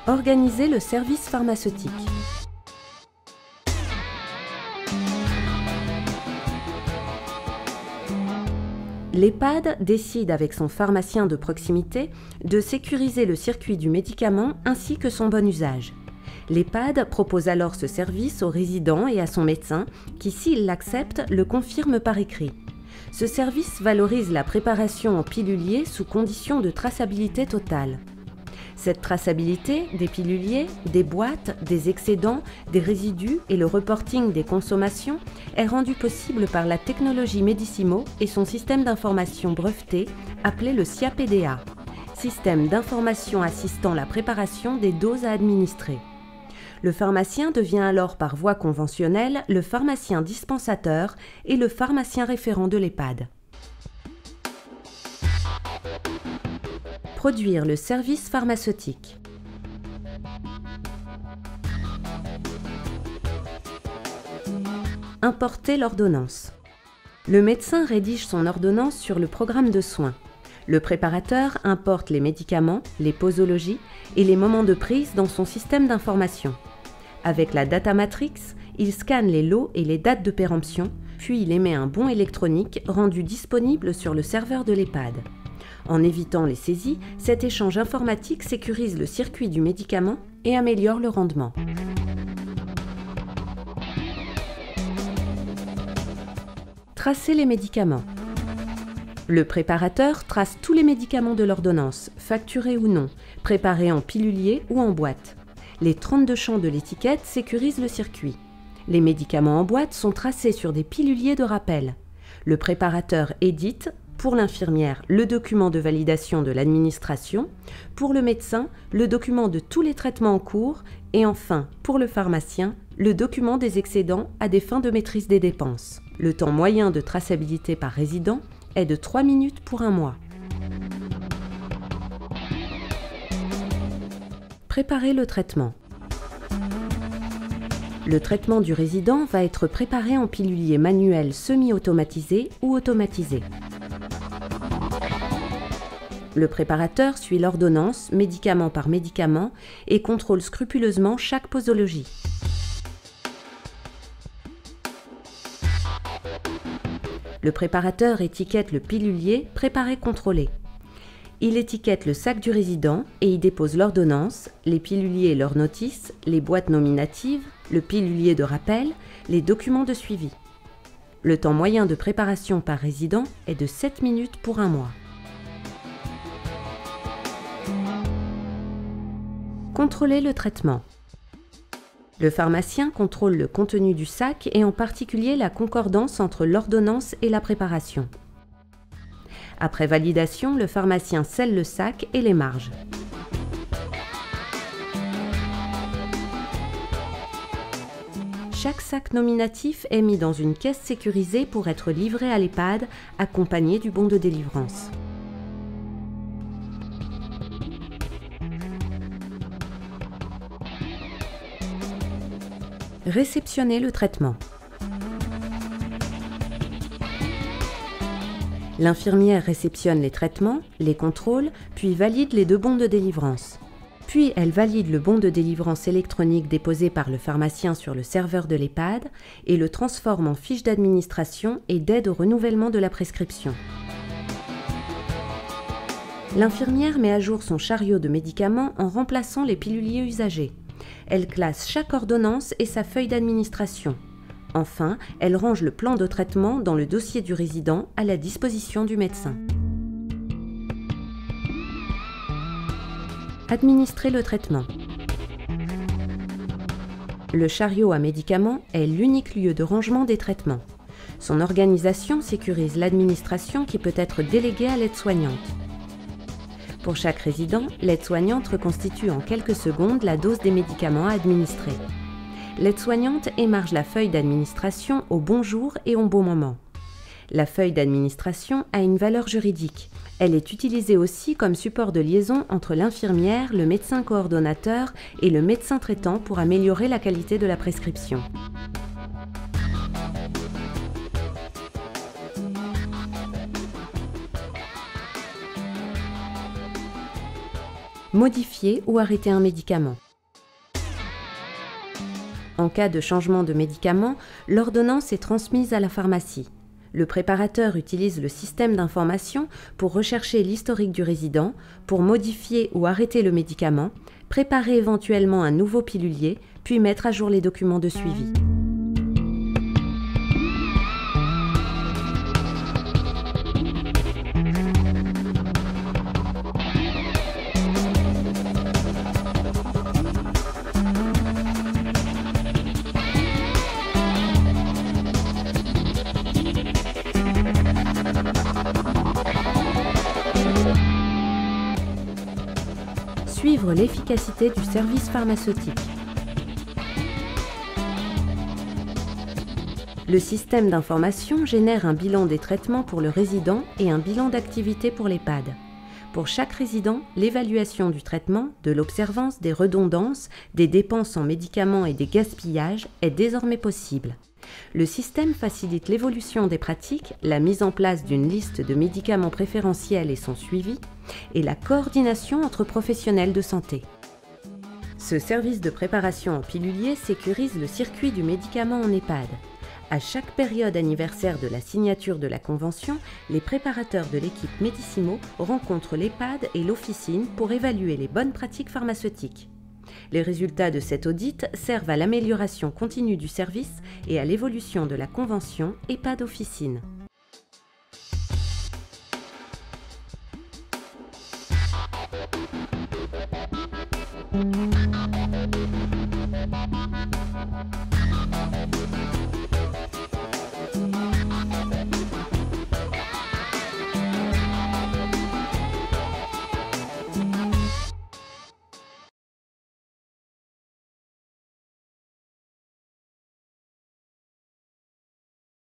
Organiser le service pharmaceutique. L'EHPAD décide avec son pharmacien de proximité de sécuriser le circuit du médicament ainsi que son bon usage. L'EHPAD propose alors ce service au résident et à son médecin qui, s'il l'accepte, le confirme par écrit. Ce service valorise la préparation en pilulier sous conditions de traçabilité totale. Cette traçabilité des piluliers, des boîtes, des excédents, des résidus et le reporting des consommations est rendue possible par la technologie Medicimo et son système d'information breveté appelé le SIA-PDA, système d'information assistant la préparation des doses à administrer. Le pharmacien devient alors par voie conventionnelle le pharmacien dispensateur et le pharmacien référent de l'EHPAD. Produire le service pharmaceutique. Importer l'ordonnance. Le médecin rédige son ordonnance sur le programme de soins. Le préparateur importe les médicaments, les posologies et les moments de prise dans son système d'information. Avec la data matrix, il scanne les lots et les dates de péremption, puis il émet un bon électronique rendu disponible sur le serveur de l'EHPAD. En évitant les saisies, cet échange informatique sécurise le circuit du médicament et améliore le rendement. Tracer les médicaments. Le préparateur trace tous les médicaments de l'ordonnance, facturés ou non, préparés en pilulier ou en boîte. Les 32 champs de l'étiquette sécurisent le circuit. Les médicaments en boîte sont tracés sur des piluliers de rappel. Le préparateur édite, pour l'infirmière, le document de validation de l'administration, pour le médecin, le document de tous les traitements en cours et enfin, pour le pharmacien, le document des excédents à des fins de maîtrise des dépenses. Le temps moyen de traçabilité par résident est de 3 minutes pour un mois. Préparer le traitement. Le traitement du résident va être préparé en pilulier manuel semi-automatisé ou automatisé. Le préparateur suit l'ordonnance, médicament par médicament, et contrôle scrupuleusement chaque posologie. Le préparateur étiquette le pilulier préparé-contrôlé. Il étiquette le sac du résident et y dépose l'ordonnance, les piluliers et leurs notices, les boîtes nominatives, le pilulier de rappel, les documents de suivi. Le temps moyen de préparation par résident est de 7 minutes pour un mois. Contrôler le traitement. Le pharmacien contrôle le contenu du sac et en particulier la concordance entre l'ordonnance et la préparation. Après validation, le pharmacien scelle le sac et les marges. Chaque sac nominatif est mis dans une caisse sécurisée pour être livré à l'EHPAD, accompagné du bon de délivrance. Réceptionner le traitement. L'infirmière réceptionne les traitements, les contrôle, puis valide les 2 bons de délivrance. Puis elle valide le bon de délivrance électronique déposé par le pharmacien sur le serveur de l'EHPAD et le transforme en fiche d'administration et d'aide au renouvellement de la prescription. L'infirmière met à jour son chariot de médicaments en remplaçant les piluliers usagés. Elle classe chaque ordonnance et sa feuille d'administration. Enfin, elle range le plan de traitement dans le dossier du résident à la disposition du médecin. Administrer le traitement. Le chariot à médicaments est l'unique lieu de rangement des traitements. Son organisation sécurise l'administration qui peut être déléguée à l'aide-soignante. Pour chaque résident, l'aide-soignante reconstitue en quelques secondes la dose des médicaments à administrer. L'aide-soignante émarge la feuille d'administration au bon jour et au bon moment. La feuille d'administration a une valeur juridique. Elle est utilisée aussi comme support de liaison entre l'infirmière, le médecin coordonnateur et le médecin traitant pour améliorer la qualité de la prescription. modifier ou arrêter un médicament. En cas de changement de médicament, l'ordonnance est transmise à la pharmacie. Le préparateur utilise le système d'information pour rechercher l'historique du résident, pour modifier ou arrêter le médicament, préparer éventuellement un nouveau pilulier, puis mettre à jour les documents de suivi. Suivre l'efficacité du service pharmaceutique. Le système d'information génère un bilan des traitements pour le résident et un bilan d'activité pour l'EHPAD. Pour chaque résident, l'évaluation du traitement, de l'observance, des redondances, des dépenses en médicaments et des gaspillages est désormais possible. Le système facilite l'évolution des pratiques, la mise en place d'une liste de médicaments préférentiels et son suivi, et la coordination entre professionnels de santé. Ce service de préparation en pilulier sécurise le circuit du médicament en EHPAD. À chaque période anniversaire de la signature de la convention, les préparateurs de l'équipe Medicimo rencontrent l'EHPAD et l'officine pour évaluer les bonnes pratiques pharmaceutiques. Les résultats de cet audit servent à l'amélioration continue du service et à l'évolution de la convention EHPAD-officine.